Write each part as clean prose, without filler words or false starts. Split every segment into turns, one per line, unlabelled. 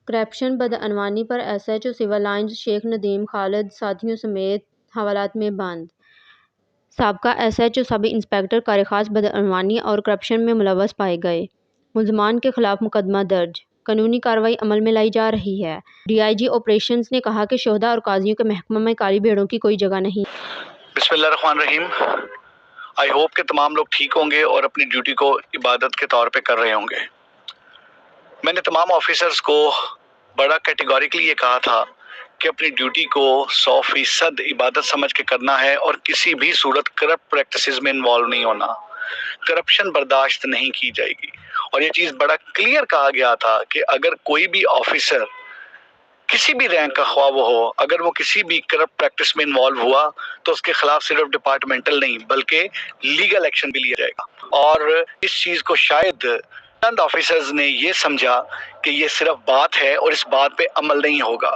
Corruption बदअनवानी पर SHO Civil Lines Sheikh Nadeem Khalid साथियों समेत हवालात में बंद। साबका एसएचओ सब इंस्पेक्टर कार खास बदअनवानी और करप्शन में मुलव्वस पाए गए। मुल्ज़मान के खिलाफ मुकदमा दर्ज, कानूनी कार्रवाई अमल में लाई जा रही है। डीआईजी ऑपरेशंस ने कहा कि शोहदा और काजियों के महकमा में काली भेड़ों की कोई जगह नहीं।
बिस्मिल्लाहिर्रहमानिर्रहीम। आई होप के तमाम लोग ठीक होंगे और अपनी ड्यूटी को इबादत के तौर पे कर रहे होंगे। मैंने तमाम ऑफिसर्स को बड़ा कैटेगोरिकली ये कहा था कि अपनी ड्यूटी को 100% इबादत समझ के करना है और किसी भी सूरत करप्ट प्रैक्टिसेस में इन्वॉल्व नहीं होना। करप्शन बर्दाश्त नहीं की जाएगी और ये चीज़ बड़ा क्लियर कहा गया था कि अगर कोई भी ऑफिसर किसी भी रैंक का ख्वाह वो हो, अगर वो किसी भी करप्ट प्रैक्टिस में इन्वॉल्व हुआ तो उसके खिलाफ सिर्फ डिपार्टमेंटल नहीं बल्कि लीगल एक्शन भी लिया जाएगा। और इस चीज़ को शायद चंद ऑफिसर्स ने ये समझा कि ये सिर्फ बात है और इस बात पे अमल नहीं होगा।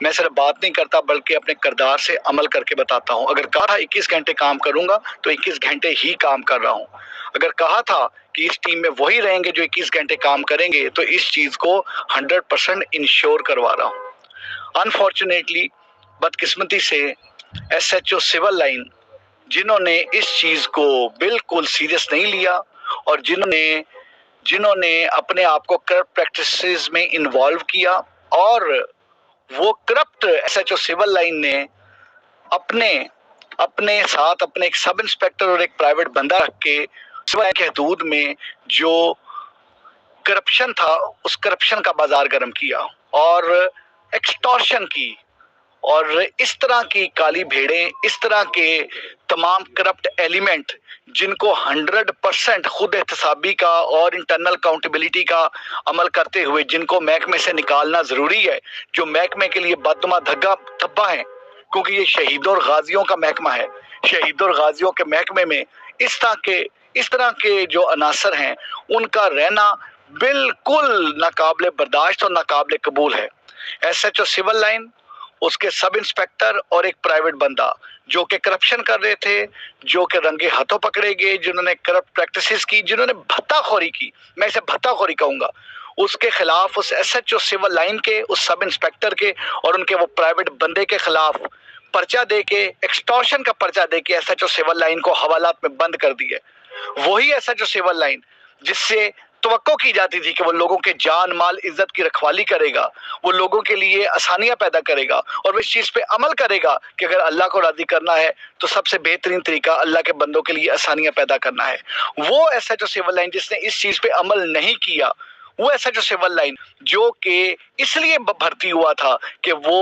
मैं सिर्फ बात नहीं करता बल्कि अपने किरदार से अमल करके बताता हूँ। अगर कहा था 21 घंटे काम करूंगा तो 21 घंटे ही काम कर रहा हूँ। अगर कहा था कि इस टीम में वही रहेंगे जो 21 घंटे काम करेंगे तो इस चीज को 100% इंश्योर करवा रहा हूँ। अनफॉर्चुनेटली बदकिस्मती से एसएचओ सिविल लाइन जिन्होंने इस चीज को बिल्कुल सीरियस नहीं लिया और जिन्होंने अपने आप को करप्ट प्रैक्टिसेस में इन्वॉल्व किया और वो करप्ट एसएचओ सिविल लाइन ने अपने साथ अपने एक सब इंस्पेक्टर और एक प्राइवेट बंदा रख के सिविल के हदूद में जो करप्शन था उस करप्शन का बाजार गर्म किया और एक्सटॉर्शन की और इस तरह की काली भेड़ें, इस तरह के तमाम करप्ट एलिमेंट जिनको 100% खुद एहतसाबी का और इंटरनल अकाउंटेबिलिटी का अमल करते हुए जिनको महकमे से निकालना जरूरी है, जो महकमे के लिए बददुमा धग्गा धब्बा है, क्योंकि ये शहीदों और गाजियों का महकमा है। शहीदों और गाजियों के महकमे में इस तरह के जो अनासर हैं उनका रहना बिल्कुल नाकाबिले बर्दाश्त और नाकाबिले कबूल है। एसएचओ सिविल लाइन, उसके सब इंस्पेक्टर और एक प्राइवेट बंदा जो कि करप्शन कर रहे थे, जो कि रंगे हाथों पकड़े गए, जिन्होंने करप्ट प्रैक्टिसेस की, जिन्होंने भत्ताखोरी की, मैं इसे भत्ताखोरी कहूंगा, उसके खिलाफ उस एसएचओ सिविल लाइन के, उस सब इंस्पेक्टर के और उनके वो प्राइवेट बंदे के खिलाफ पर्चा दे के, एक्सटॉर्शन का पर्चा दे के एसएचओ सिविल लाइन को हवालात में बंद कर दिए। वही एसएचओ सिविल लाइन जिससे तवक्को की जाती थी कि वो लोगों के जान माल इज्जत की रखवाली करेगा, वो लोगों के लिए आसानियां पैदा करेगा और वो इस चीज पे अमल करेगा कि अगर अल्लाह को राजी करना है तो सबसे बेहतरीन तरीका अल्लाह के बंदों के लिए आसानियां पैदा करना है। वो एसएचओ सिविल लाइन जिसने इस चीज पे अमल नहीं किया, वो एसएचओ सिविल लाइन जो कि इसलिए भर्ती हुआ था कि वो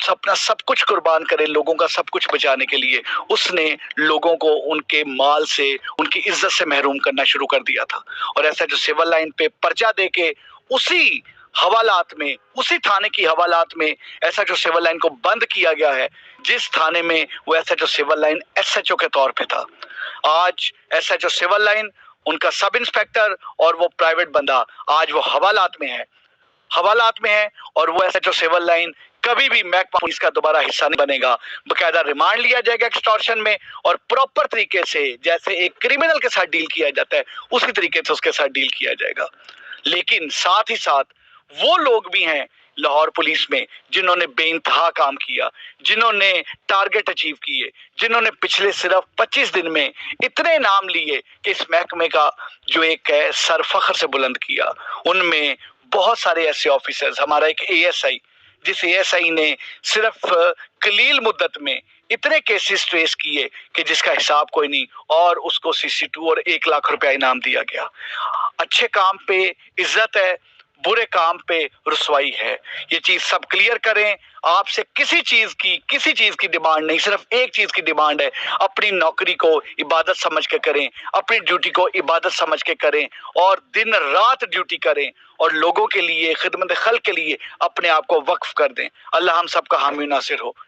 अपना सब कुछ कुर्बान करे लोगों का सब कुछ बचाने के लिए, उसने लोगों को उनके माल से, उनकी इज्जत से महरूम करना शुरू कर दिया था। और एसएचओ सिविल लाइन पे पर्चा दे के उसी हवालात में, उसी थाने की हवालात में एसएचओ सिविल लाइन को बंद किया गया है जिस थाने में वो एसएचओ सिविल लाइन एसएचओ के तौर पे था। आज एसएचओ सिविल लाइन, उनका सब इंस्पेक्टर और वो प्राइवेट बंदा आज वो हवालात में है और वो एसएचओ सिविल लाइन कभी भी महकमा पुलिस का दोबारा हिस्सा नहीं बनेगा। बकायदा रिमांड लिया जाएगा एक्सटॉर्शन में और प्रॉपर तरीके से जैसे एक क्रिमिनल के साथ डील किया जाता है उसी तरीके से उसके साथ डील किया जाएगा। लेकिन साथ ही साथ वो लोग भी हैं लाहौर पुलिस में जिन्होंने बेइंतहा काम किया, जिन्होंने टारगेट अचीव किए, जिन्होंने पिछले सिर्फ 25 दिन में इतने नाम लिए कि इस महकमे का जो एक है सर फख्र से बुलंद किया। उनमें बहुत सारे ऐसे ऑफिसर्स, हमारा एक एएसआई, जिस एएसआई ने सिर्फ कलील मुद्दत में इतने केसेस ट्रेस किए कि जिसका हिसाब कोई नहीं और उसको CC2 और 1 लाख रुपया इनाम दिया गया। अच्छे काम पे इज्जत है, बुरे काम पे रुसवाई है। ये चीज सब क्लियर करें। आपसे किसी चीज की डिमांड नहीं, सिर्फ एक चीज की डिमांड है, अपनी नौकरी को इबादत समझ के करें, अपनी ड्यूटी को इबादत समझ के करें और दिन रात ड्यूटी करें और लोगों के लिए, खिदमत खल्क के लिए अपने आप को वक्फ कर दें। अल्लाह हम सबका हामी नासिर हो।